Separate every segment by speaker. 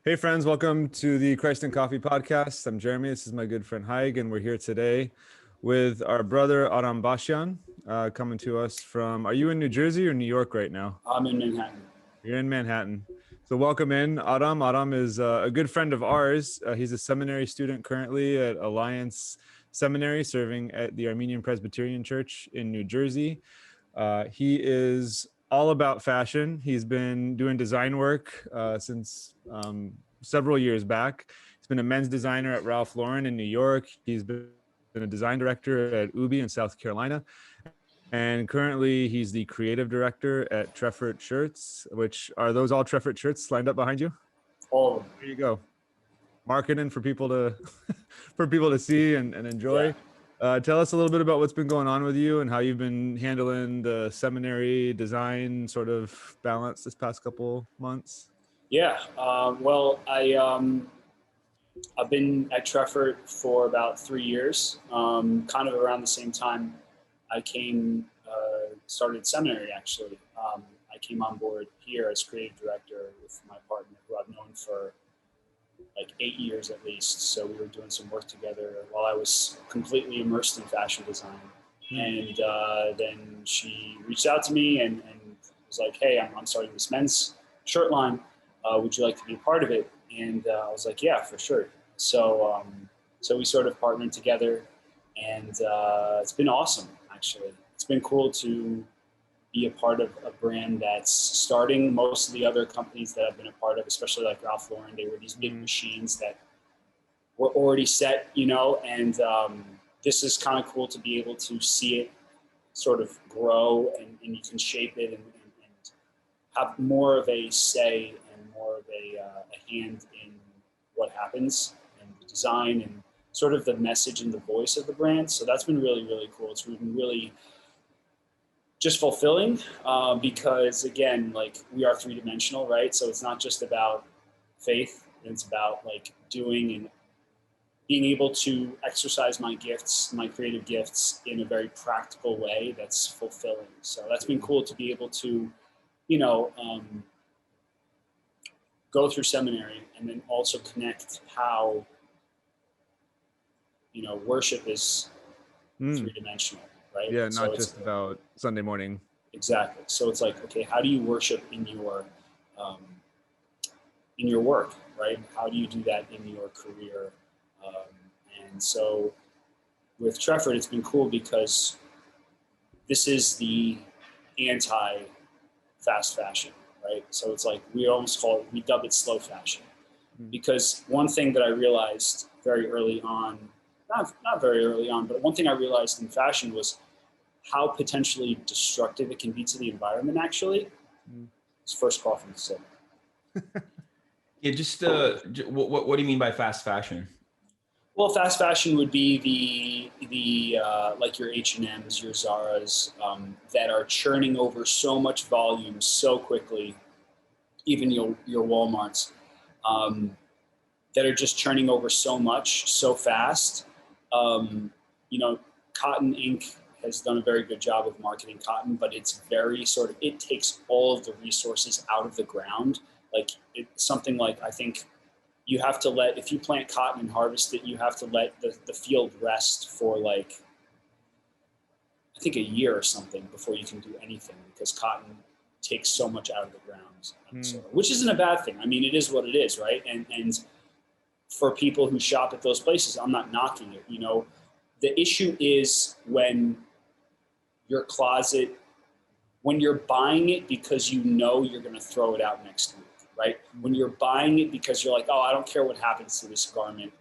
Speaker 1: Hey friends, welcome to the Christ and Coffee podcast. I'm Jeremy. This is my good friend Haig, and we're here today with our brother Aram Bashian, coming to us from. Are you in New Jersey or New York right now?
Speaker 2: I'm in Manhattan.
Speaker 1: You're in Manhattan. So welcome in, Aram. Aram is a good friend of ours. He's a seminary student currently at Alliance Seminary, serving at the Armenian Presbyterian Church in New Jersey. He is all about fashion. He's been doing design work since several years back. He's been a men's designer at Ralph Lauren in New York. He's been a design director at Ubi in South Carolina. And currently he's the creative director at Treffert Shirts, which are those all Treffert shirts lined up behind you?
Speaker 2: All of them.
Speaker 1: There you go. Marketing for people to for people to see and enjoy.
Speaker 2: Yeah.
Speaker 1: Tell us a little bit about what's been going on with you and how you've been handling the seminary design sort of balance this past couple months.
Speaker 2: Yeah. I've been at Treffert for about 3 years. Kind of around the same time I started seminary actually. I came on board here as creative director with my partner, who I've known for like 8 years at least. So we were doing some work together while I was completely immersed in fashion design. And then she reached out to me and was like, hey, I'm starting this men's shirt line. Would you like to be a part of it? And I was like, yeah, for sure. So we sort of partnered together, and it's been awesome, actually. It's been cool to be a part of a brand that's starting. Most of the other companies that I've been a part of, especially like Ralph Lauren, they were these big machines that were already set, and this is kind of cool to be able to see it sort of grow, and you can shape it and have more of a say and more of a hand in what happens and the design and sort of the message and the voice of the brand. So that's been really, really cool. It's been really just fulfilling because, again, like, we are three-dimensional, right? So it's not just about faith. It's about like doing and being able to exercise my gifts, my creative gifts, in a very practical way that's fulfilling. So that's been cool to be able to, go through seminary and then also connect how, worship is three-dimensional, right?
Speaker 1: Yeah,
Speaker 2: So
Speaker 1: not just about Sunday morning.
Speaker 2: Exactly. So it's like, okay, how do you worship in your work, right? How do you do that in your career? And so with Treffert, it's been cool because this is the anti-fast fashion, right? So it's like we dub it slow fashion. Because one thing that I realized very early on, not very early on, but one thing I realized in fashion was how potentially destructive it can be to the environment, actually. It's first call from the city.
Speaker 3: Yeah, just what do you mean by fast fashion?
Speaker 2: Well, fast fashion would be the like your H&Ms, your Zaras, that are churning over so much volume so quickly, even your Walmarts, that are just churning over so much so fast. Cotton Inc. has done a very good job of marketing cotton, but it's very it takes all of the resources out of the ground. Like, it's something like, I think you have to if you plant cotton and harvest it, you have to let the field rest for I think a year or something before you can do anything, because cotton takes so much out of the ground, which isn't a bad thing. I mean, it is what it is, right? And for people who shop at those places, I'm not knocking it. The issue is when your closet, when you're buying it because you're going to throw it out next week, right? When you're buying it because you're like, oh, I don't care what happens to this garment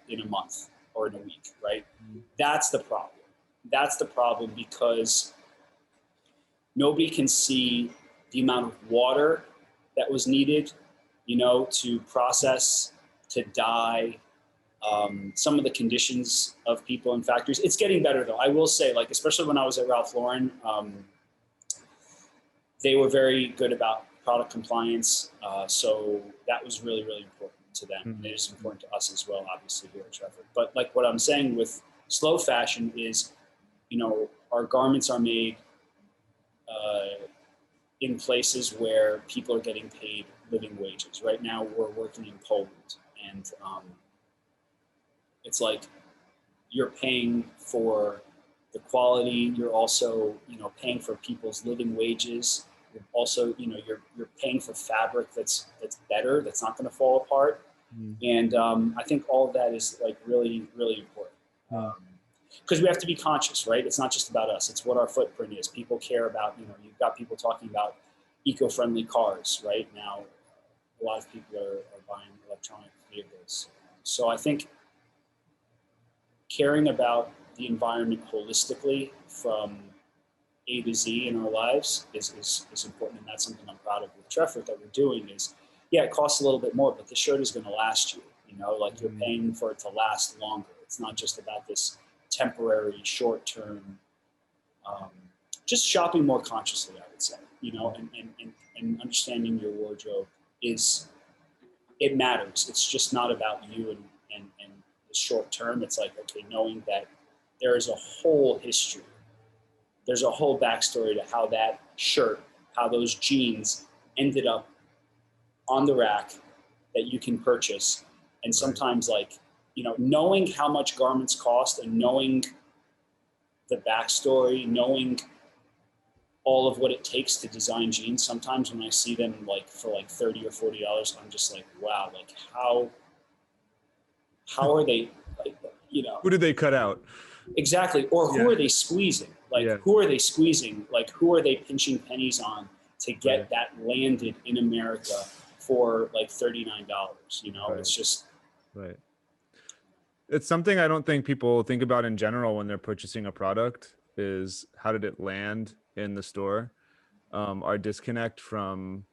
Speaker 2: in a month or in a week, right? That's the problem. That's the problem, because nobody can see the amount of water that was needed, to process, to dye, some of the conditions of people in factories. It's getting better, though. I will say, especially when I was at Ralph Lauren, they were very good about product compliance. So that was really, really important to them. And it is important to us as well, obviously, here at Treffert. But what I'm saying with slow fashion is, our garments are made in places where people are getting paid living wages. Right now we're working in Poland, and it's like you're paying for the quality. You're also, paying for people's living wages. You're also, you're paying for fabric that's better, that's not going to fall apart. And I think all of that is like really, really important. Because we have to be conscious, right? It's not just about us. It's what our footprint is. People care about, you've got people talking about eco-friendly cars right now. A lot of people are buying electronic vehicles. So I think caring about the environment holistically from A to Z in our lives is important. And that's something I'm proud of with Treffert that we're doing is, yeah, it costs a little bit more, but the shirt is going to last you, like you're paying for it to last longer. It's not just about this temporary, short-term, just shopping more consciously, I would say, and understanding your wardrobe it matters. It's just not about you and the short term. It's like, okay, knowing that there is a whole history. There's a whole backstory to how that shirt, how those jeans ended up on the rack that you can purchase. And sometimes knowing how much garments cost and knowing the backstory, knowing all of what it takes to design jeans. Sometimes when I see them for $30 or $40, I'm just like, wow, how are they
Speaker 1: Who did they cut out?
Speaker 2: Exactly. Or who are they squeezing? Who are they squeezing? Who are they pinching pennies on to get that landed in America for $39? It's just.
Speaker 1: Right. It's something I don't think people think about in general when they're purchasing a product is how did it land in the store? Our disconnect from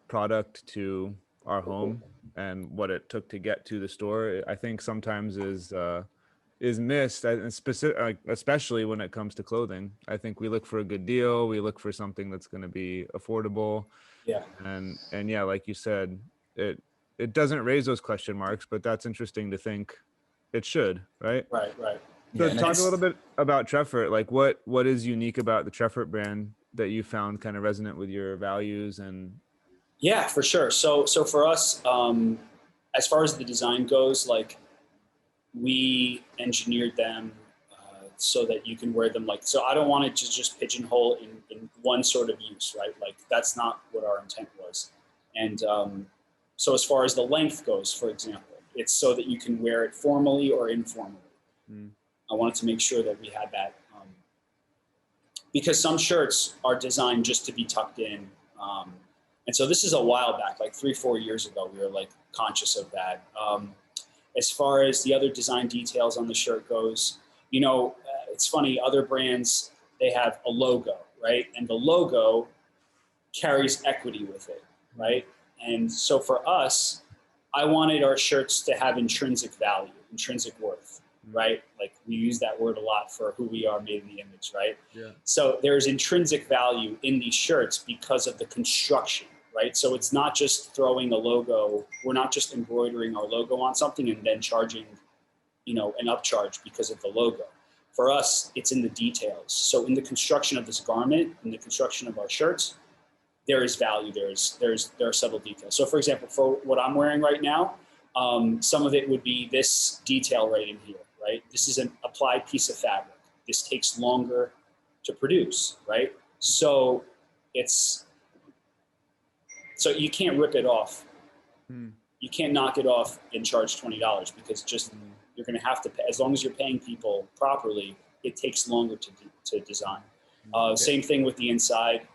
Speaker 1: product to our home and what it took to get to the store, I think sometimes is missed, and especially when it comes to clothing. I think we look for a good deal. We look for something that's going to be affordable.
Speaker 2: Yeah.
Speaker 1: And yeah, like you said, it doesn't raise those question marks, but that's interesting to think it should, right?
Speaker 2: Right.
Speaker 1: So talk a little bit about Treffert. What is unique about the Treffert brand that you found kind of resonant with your values? And
Speaker 2: yeah, for sure. So for us, as far as the design goes, we engineered them so that you can wear them so I don't want it to just pigeonhole in one sort of use, right? That's not what our intent was. And so as far as the length goes, for example, it's so that you can wear it formally or informally. I wanted to make sure that we had that because some shirts are designed just to be tucked in. And so this is a while back, 3-4 years ago, we were conscious of that. As far as the other design details on the shirt goes, it's funny, other brands, they have a logo, right? And the logo carries equity with it, right? And so for us, I wanted our shirts to have intrinsic value, intrinsic worth, right? We use that word a lot for who we are, made in the image, right?
Speaker 1: Yeah.
Speaker 2: So there's intrinsic value in these shirts because of the construction, right? So it's not just throwing a logo. We're not just embroidering our logo on something and then charging, an upcharge because of the logo. For us, it's in the details. So in the construction of this garment, in the construction of our shirts, there is value. There are subtle details. So for example, for what I'm wearing right now, some of it would be this detail right in here, right? This is an applied piece of fabric. This takes longer to produce, right? So you can't rip it off. You can't knock it off and charge $20 because you're going to have to pay. As long as you're paying people properly, it takes longer to design. Same thing with the inside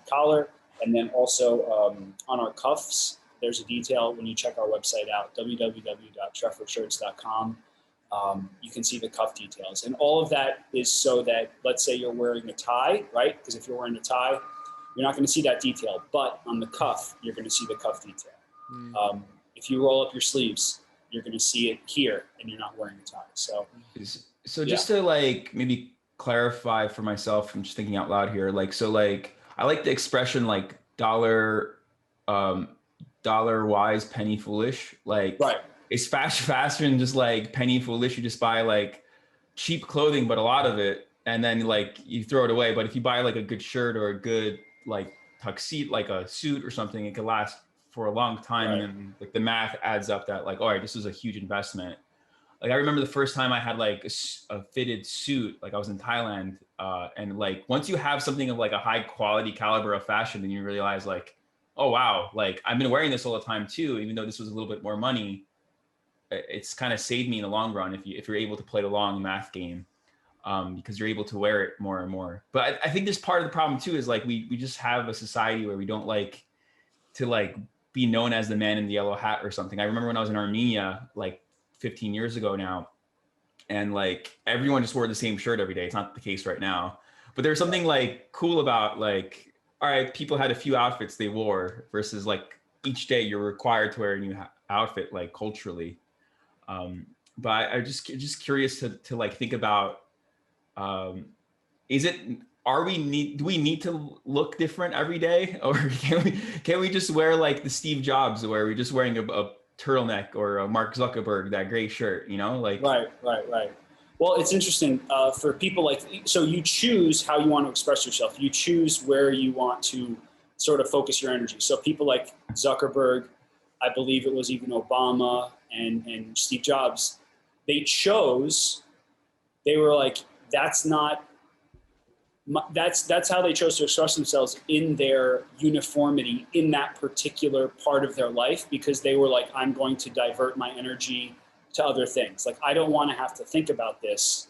Speaker 2: collar. And then also on our cuffs, there's a detail when you check our website out, www.treffertshirts.com. You can see the cuff details. And all of that is so that, let's say you're wearing a tie, right? Because if you're wearing a tie, you're not going to see that detail. But on the cuff, you're going to see the cuff detail. If you roll up your sleeves, you're going to see it here, and you're not wearing a tie. So
Speaker 3: just to maybe clarify for myself, I'm just thinking out loud here. I like the expression dollar wise, penny foolish.
Speaker 2: Right.
Speaker 3: It's fashion just penny foolish. You just buy cheap clothing, but a lot of it, and then you throw it away. But if you buy a good shirt or a good tuxedo, a suit or something, it could last for a long time.
Speaker 2: Right.
Speaker 3: And then like the math adds up that like, all right, this was a huge investment. Like I remember the first time I had like a fitted suit, like I was in Thailand, and like once you have something of like a high quality caliber of fashion, then you realize like, oh wow, like I've been wearing this all the time too, even though this was a little bit more money. It's kind of saved me in the long run if you're able to play the long math game, because you're able to wear it more and more. But I think this part of the problem too is like we just have a society where we don't like to like be known as the man in the yellow hat or something. I remember when I was in Armenia, like 15 years ago now, and like everyone just wore the same shirt every day. It's not the case right now, but there's something like cool about like, all right, people had a few outfits they wore versus like each day you're required to wear a new outfit, like culturally. But I just curious to like think about, is it, do we need to look different every day, or can we just wear like the Steve Jobs where we're just wearing a turtleneck, or a Mark Zuckerberg, that gray shirt, you know, like.
Speaker 2: Right. Well, it's interesting for people like, so you choose how you want to express yourself. You choose where you want to sort of focus your energy. So people like Zuckerberg, I believe it was even Obama and Steve Jobs, they were like, that's how they chose to express themselves in their uniformity in that particular part of their life, because they were like, I'm going to divert my energy to other things. Like, I don't want to have to think about this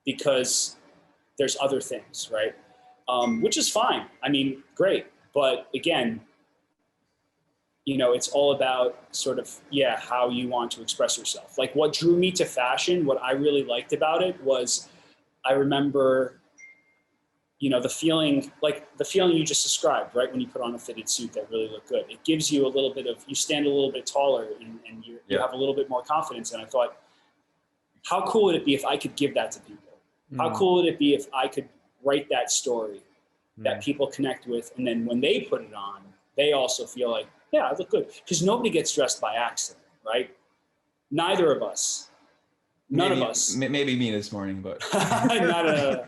Speaker 2: because there's other things, right? Which is fine. I mean, great. But again, you know, it's all about sort of, how you want to express yourself. Like what drew me to fashion, what I really liked about it was, I remember, you know, the feeling you just described, right? When you put on a fitted suit that really looked good, it gives you a little bit of, you stand a little bit taller and you have a little bit more confidence. And I thought, how cool would it be if I could give that to people? How cool would it be if I could write that story that people connect with? And then when they put it on, they also feel like, yeah, I look good. Because nobody gets dressed by accident, right? Neither of us. None of us.
Speaker 3: Maybe me this morning, but.
Speaker 2: No.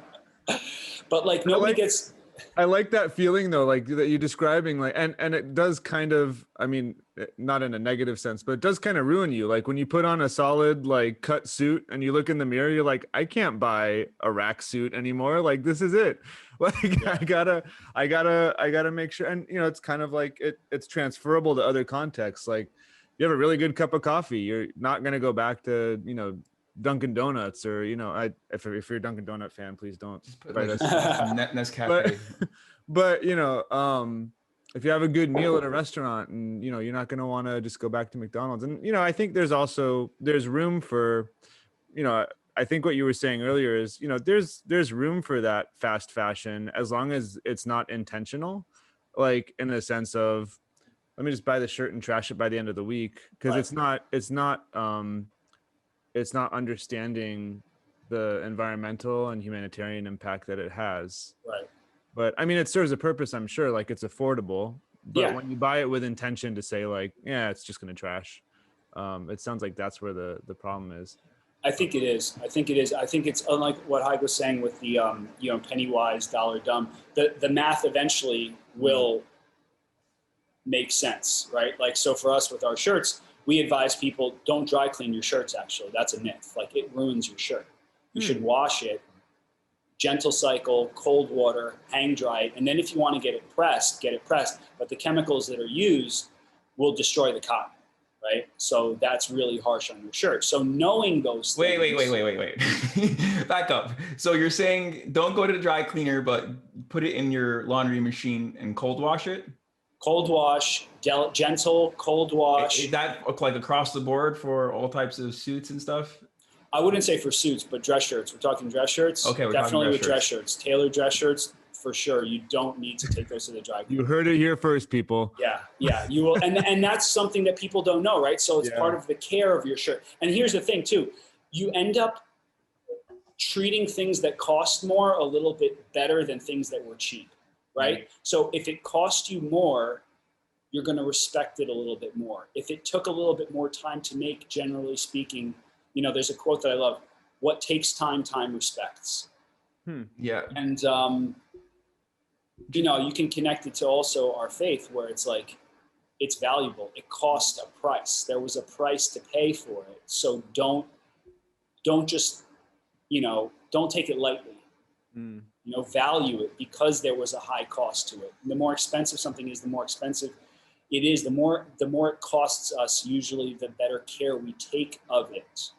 Speaker 2: But like nobody gets.
Speaker 1: I like that feeling though, like that you're describing, like, and it does kind of, I mean, not in a negative sense, but it does kind of ruin you. Like when you put on a solid like cut suit and you look in the mirror, you're like, I can't buy a rack suit anymore. Like this is it. Like I gotta make sure. And you know, it's kind of like it's transferable to other contexts. Like you have a really good cup of coffee, you're not gonna go back to, you know, Dunkin' Donuts, or you know, if you're a Dunkin' Donut fan, please don't write us.
Speaker 3: Nescafe.
Speaker 1: But you know, if you have a good meal at a restaurant, and you know, you're not going to want to just go back to McDonald's. And you know, I think there's room for, you know, I think what you were saying earlier is, you know, there's room for that fast fashion as long as it's not intentional, like in the sense of, let me just buy the shirt and trash it by the end of the week, because it's not understanding the environmental and humanitarian impact that it has.
Speaker 2: Right.
Speaker 1: But I mean, it serves a purpose, I'm sure, like it's affordable, but when you buy it with intention to say like, yeah, it's just going to trash. It sounds like that's where the problem is.
Speaker 2: I think it is. I think it's unlike what Haig was saying with the, you know, penny wise, dollar dumb. The math eventually will make sense, right? Like, so for us with our shirts, we advise people don't dry clean your shirts. Actually, that's a myth. Like it ruins your shirt. You should wash it, gentle cycle, cold water, hang dry it. And then if you want to get it pressed. But the chemicals that are used will destroy the cotton, right? So that's really harsh on your shirt. So knowing those things.
Speaker 3: Wait. Back up. So you're saying don't go to the dry cleaner, but put it in your laundry machine and cold wash it?
Speaker 2: Cold wash, gentle cold wash.
Speaker 3: Is that like across the board for all types of suits and stuff?
Speaker 2: I wouldn't say for suits, but dress shirts. We're talking dress shirts.
Speaker 3: Okay, we're
Speaker 2: definitely
Speaker 3: talking
Speaker 2: with dress shirts. Tailored dress shirts, for sure. You don't need to take those to the dry cleaner.
Speaker 1: You heard it here first, people.
Speaker 2: Yeah, you will. And that's something that people don't know, right? So it's part of the care of your shirt. And here's the thing too. You end up treating things that cost more a little bit better than things that were cheap. Right? So if it cost you more, you're going to respect it a little bit more. If it took a little bit more time to make, generally speaking, you know, there's a quote that I love: what takes time, time respects.
Speaker 3: Yeah.
Speaker 2: And you can connect it to also our faith, where it's like, it's valuable. It cost a price. There was a price to pay for it. So don't just, don't take it lightly. Value it, because there was a high cost to it. And the more expensive something is, the more expensive it is, the more it costs us, usually the better care we take of it.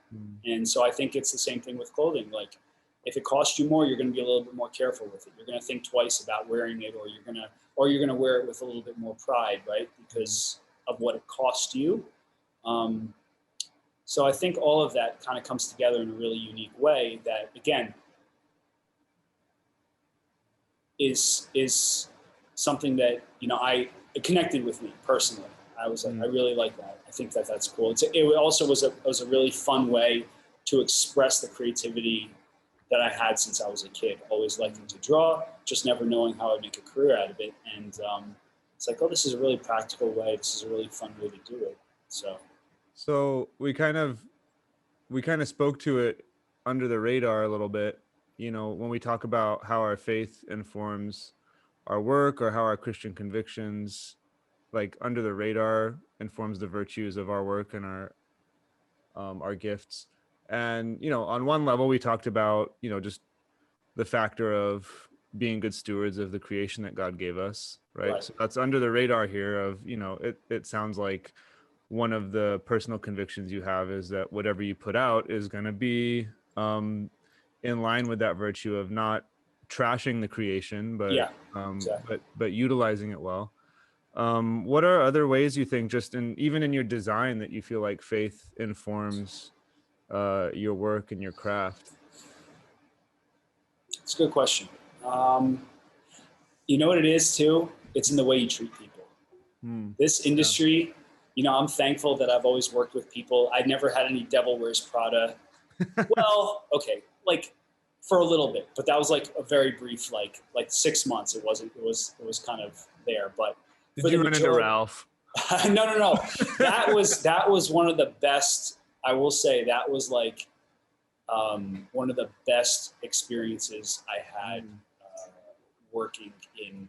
Speaker 2: And so I think it's the same thing with clothing. Like, if it costs you more, you're going to be a little bit more careful with it. You're going to think twice about wearing it, or you're going to wear it with a little bit more pride, right? Because of what it cost you. So I think all of that kind of comes together in a really unique way that, again, is something that, it connected with me personally. I was like, I really like that. I think that that's cool. It also was a really fun way to express the creativity that I had since I was a kid. Always liking to draw, just never knowing how I'd make a career out of it. And it's like, oh, this is a really practical way. This is a really fun way to do it. So
Speaker 1: we kind of spoke to it under the radar a little bit, when we talk about how our faith informs our work, or how our Christian convictions, like under the radar, informs the virtues of our work and our gifts. And, on one level, we talked about, just the factor of being good stewards of the creation that God gave us, right? So that's under the radar here of, it sounds like one of the personal convictions you have is that whatever you put out is going to be in line with that virtue of not trashing the creation, but
Speaker 2: exactly.
Speaker 1: but utilizing it well. What are other ways you think, just even in your design, that you feel like faith informs your work and your craft?
Speaker 2: It's a good question. You know what it is too? It's in the way you treat people. This industry, I'm thankful that I've always worked with people. I never had any Devil Wears Prada. Well, okay, like for a little bit, but that was like a very brief, like 6 months. It was kind of there, but
Speaker 1: did you run into Ralph?
Speaker 2: No. That was one of the best. I will say that was like one of the best experiences I had working in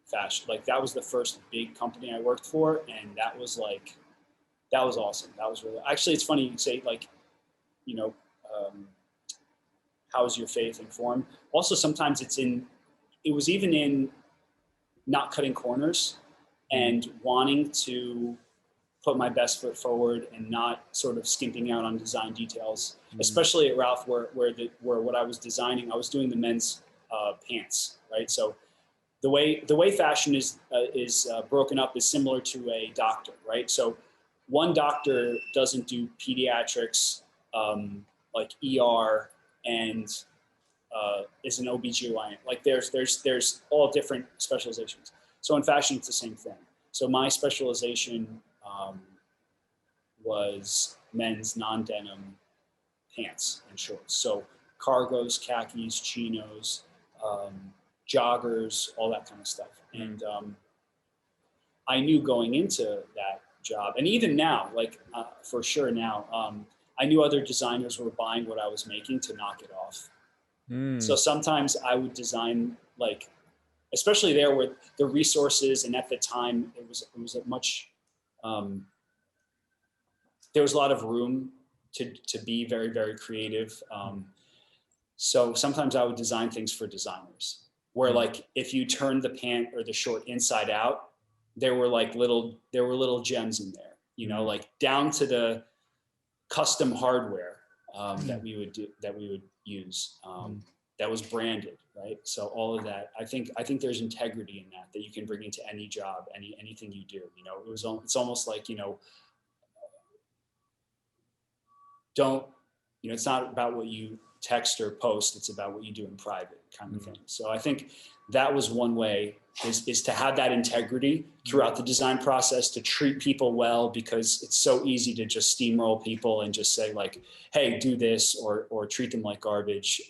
Speaker 2: fashion. Like, that was the first big company I worked for, and that was awesome. That was really, actually, it's funny you say, like, how is your faith informed? Also, sometimes it was even in not cutting corners and wanting to put my best foot forward and not sort of skimping out on design details, especially at Ralph, where what I was designing, I was doing the men's pants, right? So the way fashion is broken up is similar to a doctor, right? So one doctor doesn't do pediatrics, like ER, and is an OBGYN. Like, there's all different specializations. So in fashion, it's the same thing. So my specialization was men's non-denim pants and shorts. So cargos, khakis, chinos, joggers, all that kind of stuff. And I knew going into that job, and even now, like for sure now, I knew other designers were buying what I was making to knock it off. So sometimes I would design, like, especially there with the resources, and at the time it was a much, there was a lot of room to be very, very creative. So sometimes I would design things for designers where, like, if you turned the pant or the short inside out, there were little gems in there, like down to the custom hardware that we would use that was branded, right? So all of that, I think there's integrity in that you can bring into any job, anything you do. It's almost like, it's not about what you text or post, it's about what you do in private, kind of thing. So I think that was one way, is to have that integrity throughout the design process, to treat people well, because it's so easy to just steamroll people and just say, like, hey, do this, or treat them like garbage.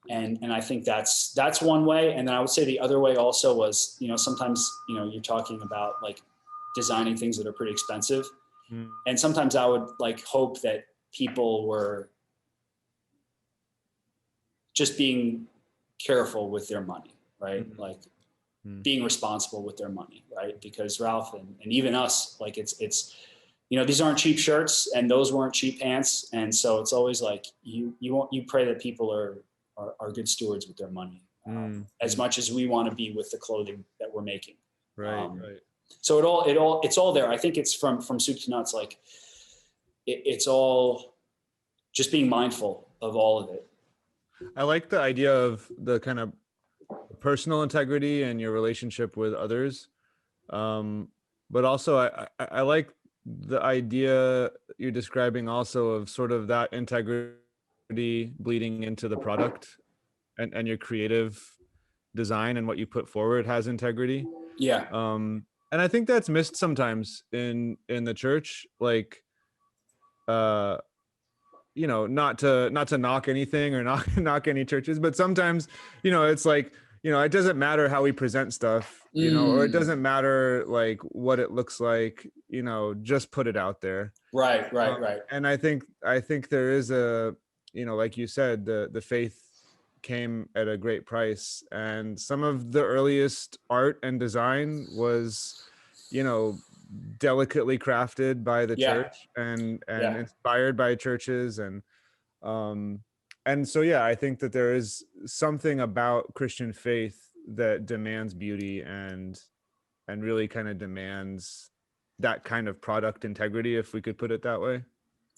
Speaker 2: And I think that's one way. And then I would say the other way also was, sometimes, you're talking about, like, designing things that are pretty expensive. And sometimes I would, like, hope that people were just being careful with their money, right?
Speaker 1: Mm-hmm.
Speaker 2: Like being responsible with their money, right? Because Ralph and even us, like it's, these aren't cheap shirts and those weren't cheap pants. And so it's always like, you pray that people are good stewards with their money, as much as we want to be with the clothing that we're making.
Speaker 1: Right.
Speaker 2: So it's all there. I think it's from soup to nuts. Like it's all just being mindful of all of it.
Speaker 1: I like the idea of the kind of personal integrity and your relationship with others. But also I like the idea you're describing also of sort of that integrity bleeding into the product and your creative design and what you put forward has integrity.
Speaker 2: Yeah.
Speaker 1: And I think that's missed sometimes in the church, like, not to knock anything or knock any churches, but sometimes, it's like, it doesn't matter how we present stuff, or it doesn't matter like what it looks like, just put it out there.
Speaker 2: Right.
Speaker 1: And I think there is a, like you said, the faith came at a great price, and some of the earliest art and design was, delicately crafted by the church and inspired by churches. And so, I think that there is something about Christian faith that demands beauty and really kind of demands that kind of product integrity, if we could put it that way.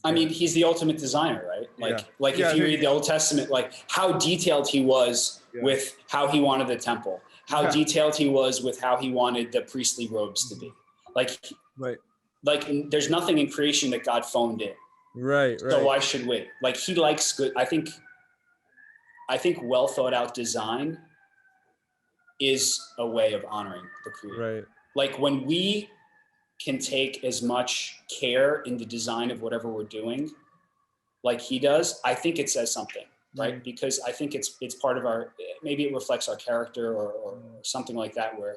Speaker 2: I mean, he's the ultimate designer, right? If you read the Old Testament, like how detailed he was with how he wanted the temple, how detailed he was with how he wanted the priestly robes to be. Like there's nothing in creation that God phoned in.
Speaker 1: Right.
Speaker 2: So why should we? Like he likes good. I think well thought out design is a way of honoring the creator.
Speaker 1: Right.
Speaker 2: Like when we can take as much care in the design of whatever we're doing, like he does, I think it says something, right? Because I think it's part of maybe it reflects our character or something like that, where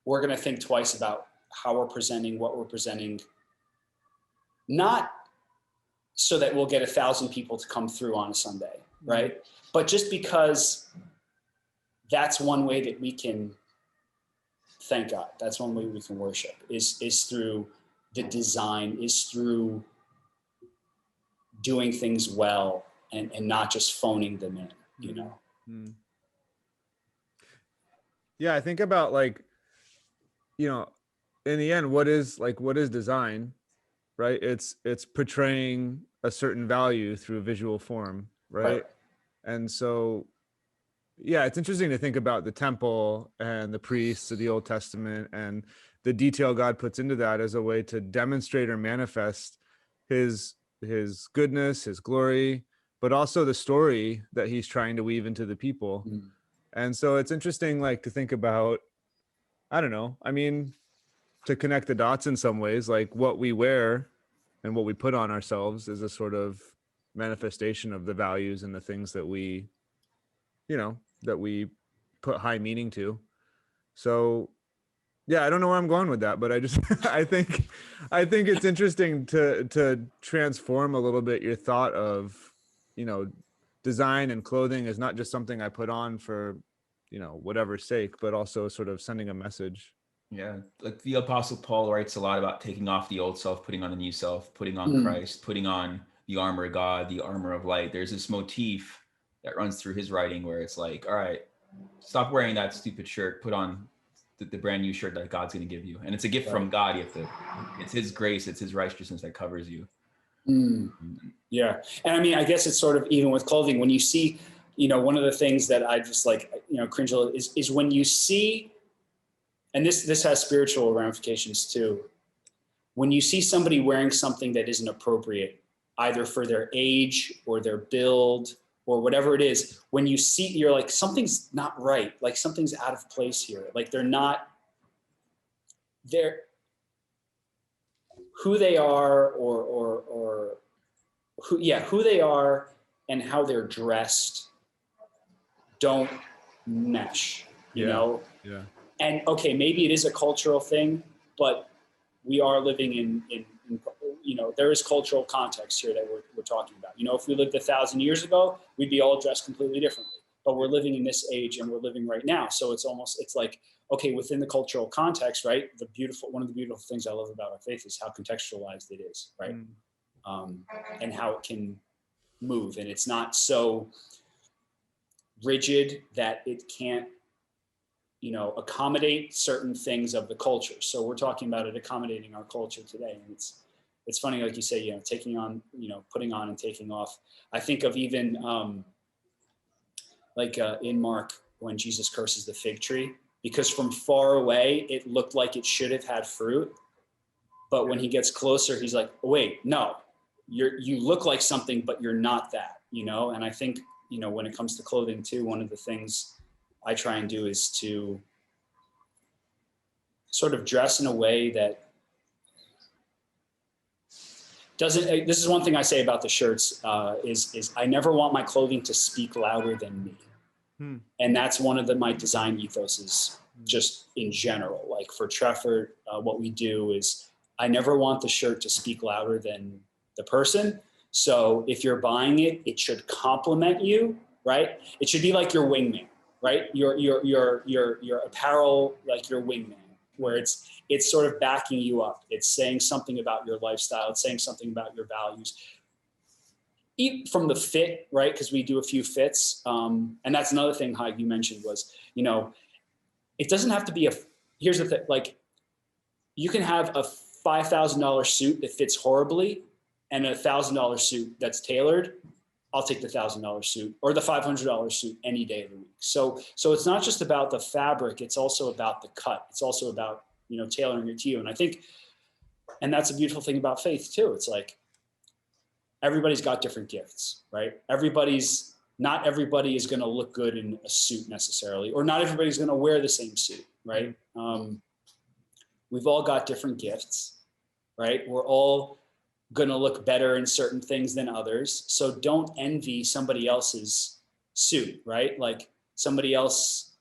Speaker 2: we're going to think twice about how we're presenting, what we're presenting, not so that we'll get 1,000 people to come through on a Sunday, right? But just because that's one way that we can thank God. That's one way we can worship is through the design, is through doing things well and not just phoning them in,
Speaker 1: Yeah, I think about like, in the end, what is design, right? It's portraying a certain value through visual form, right? And so, it's interesting to think about the temple and the priests of the Old Testament and the detail God puts into that as a way to demonstrate or manifest his goodness, his glory, but also the story that he's trying to weave into the people. And so it's interesting, like, to think about, I don't know, I mean, to connect the dots in some ways, like what we wear and what we put on ourselves is a sort of manifestation of the values and the things that we, that we put high meaning to. So I don't know where I'm going with that, but I just, I think it's interesting to transform a little bit your thought of, design and clothing is not just something I put on for, whatever sake, but also sort of sending a message.
Speaker 3: Yeah. Like the Apostle Paul writes a lot about taking off the old self, putting on a new self, putting on Christ, putting on the armor of God, the armor of light. There's this motif that runs through his writing where it's like, all right, stop wearing that stupid shirt, put on the brand new shirt that God's going to give you. And it's a gift from God. It's his grace, it's his righteousness that covers you.
Speaker 2: Yeah. And I mean, I guess it's sort of even with clothing, when you see, one of the things that I just like, cringe a little is when you see, and this has spiritual ramifications too. When you see somebody wearing something that isn't appropriate, either for their age or their build or whatever it is, when you see, you're like, something's not right. Like something's out of place here. Like they're who they are or who they are and how they're dressed don't mesh, you know?
Speaker 1: Yeah.
Speaker 2: And okay, maybe it is a cultural thing, but we are living in there is cultural context here that we're talking about. If we lived 1,000 years ago, we'd be all dressed completely differently. but we're living in this age and we're living right now. So it's like, okay, within the cultural context, right? One of the beautiful things I love about our faith is how contextualized it is, right? And how it can move. And it's not so rigid that it can't, accommodate certain things of the culture. So we're talking about it accommodating our culture today. And it's funny, like you say, taking on, putting on and taking off. I think of even in Mark, when Jesus curses the fig tree, because from far away, it looked like it should have had fruit. But when he gets closer, he's like, oh, wait, no, you look like something, but you're not that, And I think, when it comes to clothing too, one of the things I try and do is to sort of dress in a way that doesn't, this is one thing I say about the shirts, is I never want my clothing to speak louder than me. And that's one of my design ethoses, just in general. Like for Treffert, what we do is I never want the shirt to speak louder than the person. So if you're buying it, it should complement you, right? It should be like your wingman, right? Your apparel, like your wingman, where it's sort of backing you up. It's saying something about your lifestyle. It's saying something about your values. From the fit, right? Because we do a few fits. And that's another thing, Haig, you mentioned was, it doesn't have to be here's the thing, like you can have a $5,000 suit that fits horribly and a $1,000 suit that's tailored. I'll take the $1,000 suit or the $500 suit any day of the week. So it's not just about the fabric. It's also about the cut. It's also about, tailoring it to you. And I think, and that's a beautiful thing about faith too. It's like, everybody's got different gifts, right? Not everybody is going to look good in a suit necessarily, or not everybody's going to wear the same suit, right? We've all got different gifts, right? We're all going to look better in certain things than others. So don't envy somebody else's suit, right? Like somebody else,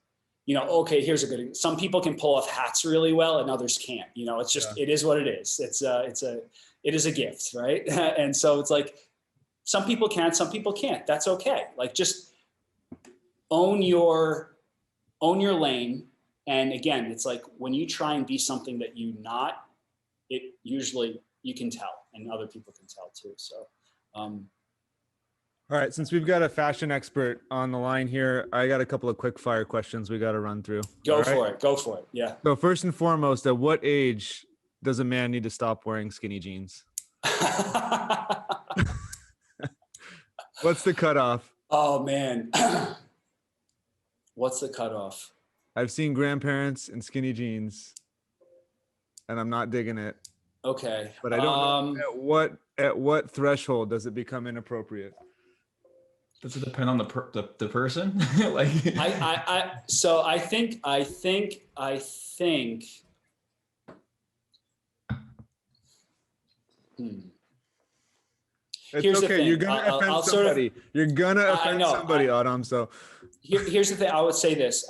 Speaker 2: okay, here's a good, some people can pull off hats really well and others can't, it's just, It is what it is. It is a gift, right? And so it's like, some people can, some people can't. That's okay. Like just own your lane. And again, it's like when you try and be something that you're not, it usually you can tell, and other people can tell too. So,
Speaker 1: all right, since we've got a fashion expert on the line here, I got a couple of quick fire questions we got to run through.
Speaker 2: Go for it. Yeah.
Speaker 1: So first and foremost, at what age does a man need to stop wearing skinny jeans? What's the cutoff?
Speaker 2: Oh man. What's the cutoff?
Speaker 1: I've seen grandparents in skinny jeans and I'm not digging it.
Speaker 2: Okay.
Speaker 1: But I don't know at what threshold does it become inappropriate?
Speaker 3: Does it depend on the person? Like
Speaker 2: so I think
Speaker 1: It's
Speaker 2: here's
Speaker 1: okay.
Speaker 2: the thing.
Speaker 1: You're gonna offend somebody. You're gonna offend somebody, Aram. So
Speaker 2: here's the thing. I would say this.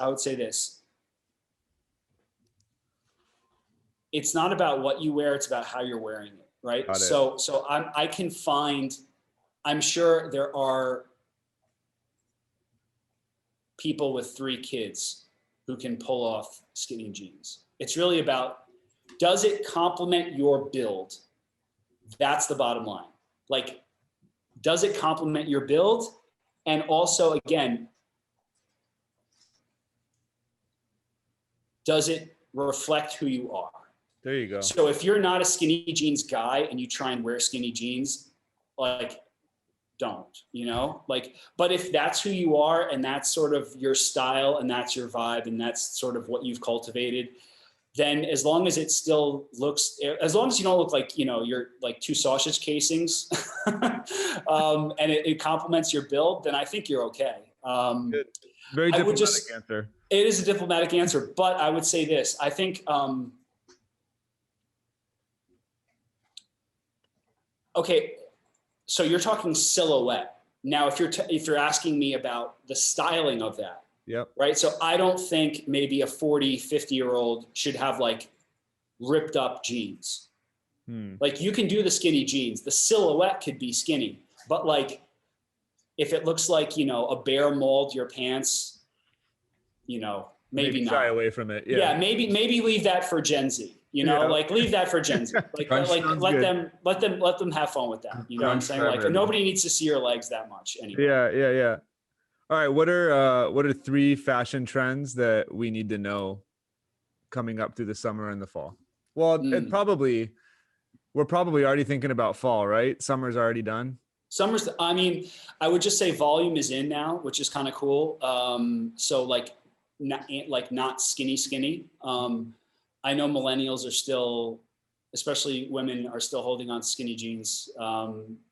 Speaker 2: It's not about what you wear. It's about how you're wearing it, right? So I can find. I'm sure there are people with 3 kids who can pull off skinny jeans. It's really about, does it complement your build? That's the bottom line. Like, does it complement your build? And also, again, does it reflect who you are?
Speaker 1: There you go.
Speaker 2: So if you're not a skinny jeans guy and you try and wear skinny jeans, like, don't, but if that's who you are and that's sort of your style and that's your vibe and that's sort of what you've cultivated, then as long as it still looks, as long as you don't look like, you're like 2 sausage casings and it complements your build, then I think you're okay.
Speaker 1: Very diplomatic answer.
Speaker 2: It is a diplomatic answer, but I would say this. I think, okay, so you're talking silhouette. Now, if you're asking me about the styling of that,
Speaker 1: yep.
Speaker 2: Right? So I don't think maybe a 40, 50-year-old should have like ripped up jeans. Like you can do the skinny jeans. The silhouette could be skinny, but like If it looks like, you know, a bear mauled your pants, you know, maybe not.
Speaker 1: Shy away from it.
Speaker 2: Yeah, maybe leave that for Gen Z. You know, like leave that for Gen Z. Like let them have fun with that. You know what I'm saying? Like nobody needs to see your legs that much anyway.
Speaker 1: Yeah. All right, what are 3 fashion trends that we need to know coming up through the summer and the fall? Well, we're probably already thinking about fall, right? Summer's already done.
Speaker 2: I mean, I would just say volume is in now, which is kind of cool. So like not skinny. I know millennials are still, especially women, are still holding on to skinny jeans,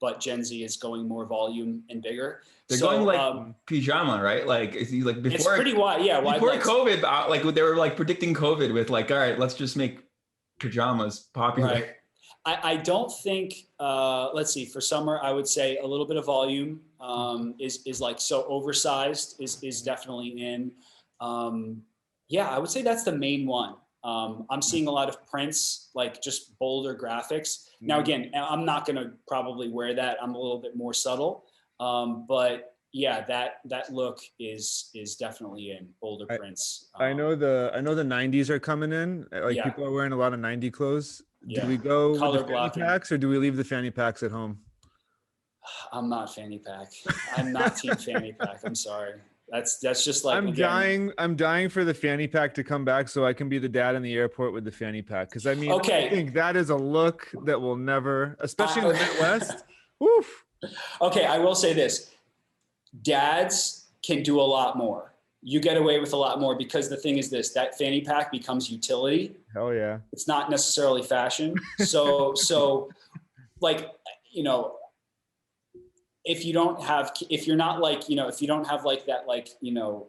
Speaker 2: but Gen Z is going more volume and bigger.
Speaker 3: They're going like pajama, right? Like before.
Speaker 2: It's pretty wide, yeah.
Speaker 3: Before COVID, like they were like predicting COVID with like, all right, let's just make pajamas popular.
Speaker 2: Right. I don't think. Let's see. For summer, I would say a little bit of volume is like, so oversized is definitely in. Yeah, I would say that's the main one. I'm seeing a lot of prints, like just bolder graphics. Now, again, I'm not going to probably wear that. I'm a little bit more subtle. But yeah, that look is definitely in bolder prints.
Speaker 1: I know the 90s are coming in. Like people are wearing a lot of 90 clothes. Do we go color with the fanny packs, or do we leave the fanny packs at home?
Speaker 2: I'm not fanny pack. I'm not team fanny pack. I'm sorry. That's just like,
Speaker 1: I'm dying for the fanny pack to come back so I can be the dad in the airport with the fanny pack. Cause I mean, I think that is a look that will never, especially in the Midwest. Woof.
Speaker 2: Okay. I will say this, dads can do a lot more. You get away with a lot more, because the thing is this, that fanny pack becomes utility.
Speaker 1: Hell yeah.
Speaker 2: It's not necessarily fashion. So like, you know, if you don't have like that, like, you know,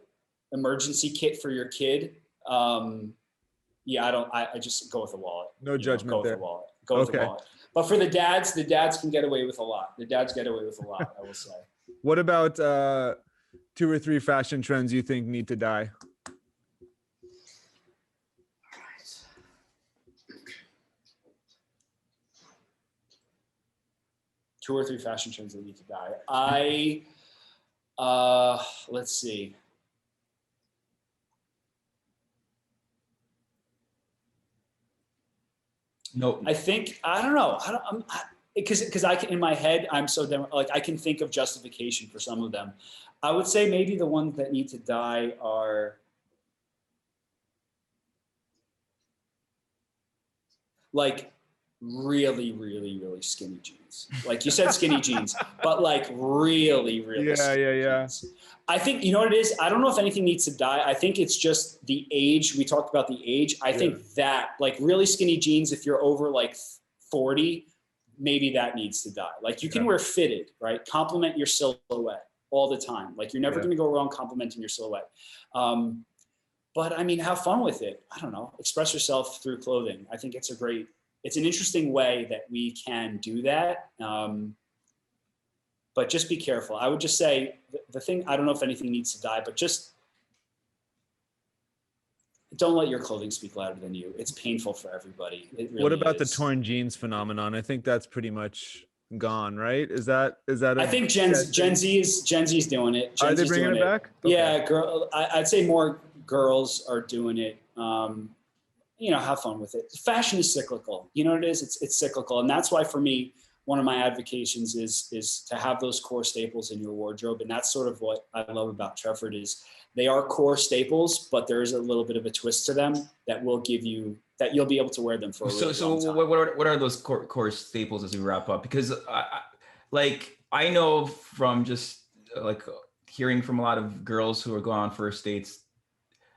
Speaker 2: emergency kit for your kid, I just go with a wallet.
Speaker 1: No judgment there.
Speaker 2: Go with the wallet. But for the dads can get away with a lot. I will say.
Speaker 1: What about 2 or 3 fashion trends you think need to die?
Speaker 2: 2 or 3 fashion trends that need to die. Let's see.
Speaker 3: Nope.
Speaker 2: I don't know. Because I can, in my head, I'm so like, I can think of justification for some of them. I would say maybe the ones that need to die are like really, really, really skinny jeans. Like you said, skinny jeans, but like really, really skinny jeans. I think, you know what it is? I don't know if anything needs to die. I think it's just the age. We talked about the age. I think that like really skinny jeans, if you're over like 40, maybe that needs to die. Like you can wear fitted, right? Compliment your silhouette all the time. Like you're never going to go wrong complimenting your silhouette. But I mean, have fun with it. I don't know. Express yourself through clothing. I think it's an interesting way that we can do that. But just be careful. I would just say the thing, I don't know if anything needs to die, but just don't let your clothing speak louder than you. It's painful for everybody. It really
Speaker 1: What about
Speaker 2: is.
Speaker 1: the torn jeans phenomenon? I think that's pretty much gone, right? Is that?
Speaker 2: I think Gen Z's doing it.
Speaker 1: Are they bringing it back?
Speaker 2: Okay. Yeah, I'd say more girls are doing it. You know, have fun with it. Fashion is cyclical. You know what it is? It's cyclical, and that's why for me, one of my advocations is to have those core staples in your wardrobe, and that's sort of what I love about Trefford is they are core staples, but there is a little bit of a twist to them that will give you that you'll be able to wear them for a really long time.
Speaker 3: What are those core staples as we wrap up? Because I know from just like hearing from a lot of girls who are going on first dates,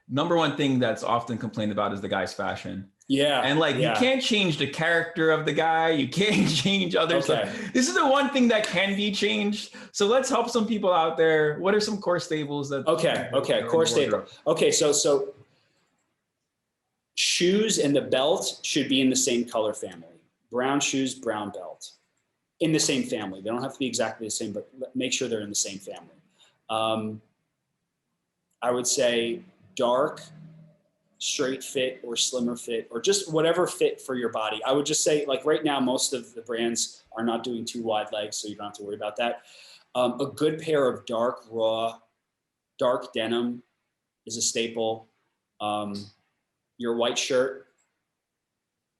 Speaker 3: number one thing that's often complained about is the guy's fashion.
Speaker 2: Yeah.
Speaker 3: And like, you can't change the character of the guy. You can't change others.
Speaker 2: Okay.
Speaker 3: Like, this is the one thing that can be changed. So let's help some people out there. What are some core staples that?
Speaker 2: Okay. Core staple. Okay. So shoes and the belt should be in the same color family. Brown shoes, brown belt. In the same family. They don't have to be exactly the same, but make sure they're in the same family. I would say dark straight fit or slimmer fit, or just whatever fit for your body. I would just say, like right now, most of the brands are not doing too wide legs, so you don't have to worry about that. A good pair of dark denim is a staple. Your white shirt,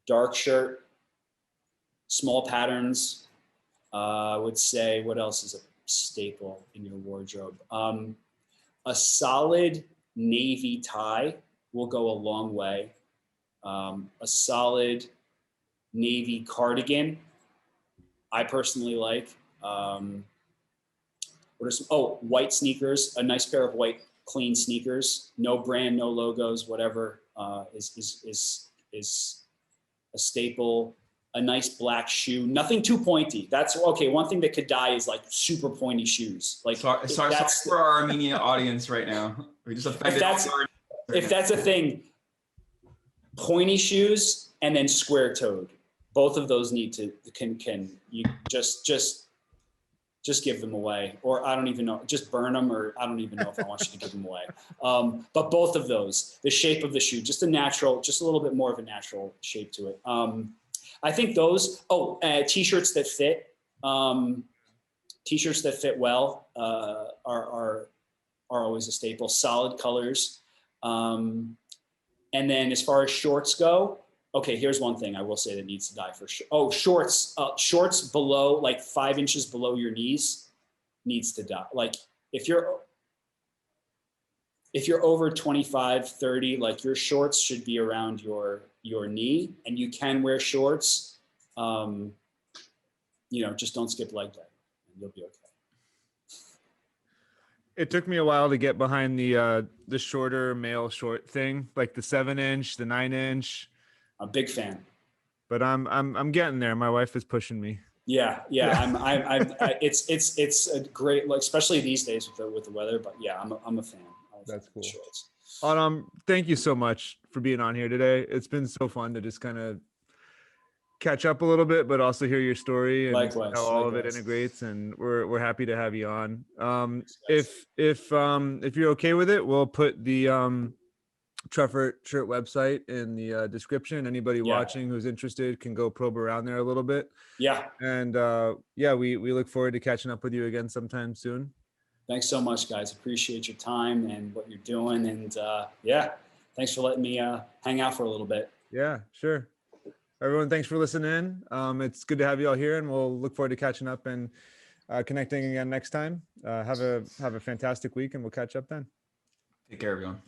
Speaker 2: dark shirt, small patterns. I would say, what else is a staple in your wardrobe? A solid navy tie will go a long way. A solid navy cardigan, I personally like. White sneakers, a nice pair of white clean sneakers, no brand, no logos, whatever, is a staple. A nice black shoe, nothing too pointy. That's okay. One thing that could die is like super pointy shoes. Like
Speaker 3: sorry for our Armenian audience right now. We just offended.
Speaker 2: If that's a thing, pointy shoes and then square toed. Both of those need to can you just give them away, or I don't even know, just burn them, or I don't even know if I want you to give them away. But both of those, the shape of the shoe, just a little bit more of a natural shape to it. I think those, t-shirts that fit, t-shirts that fit well are always a staple. Solid colors, and then as far as shorts go, okay, here's one thing I will say that needs to die for sure. Oh, shorts below, like 5 inches below your knees, needs to die. Like if you're over 25, 30, like your shorts should be around your knee, and you can wear shorts. Just don't skip leg day and you'll be okay.
Speaker 1: It took me a while to get behind the shorter male short thing, like the 7-inch, the 9-inch.
Speaker 2: I'm a big fan.
Speaker 1: But I'm getting there. My wife is pushing me.
Speaker 2: Yeah. It's a great, like, especially these days with the weather. But yeah, I'm a fan.
Speaker 1: That's cool.
Speaker 2: Shorts.
Speaker 1: Thank you so much for being on here today. It's been so fun to just kind of catch up a little bit, but also hear your story and how all of it integrates. And we're happy to have you on. If you're okay with it, we'll put the Truffert shirt website in the description. Anybody watching who's interested can go probe around there a little bit.
Speaker 2: Yeah.
Speaker 1: And we look forward to catching up with you again sometime soon.
Speaker 2: Thanks so much, guys. Appreciate your time and what you're doing. And thanks for letting me hang out for a little bit.
Speaker 1: Yeah, sure. Everyone, thanks for listening. It's good to have you all here, and we'll look forward to catching up and connecting again next time. Have a fantastic week, and we'll catch up then.
Speaker 3: Take care, everyone.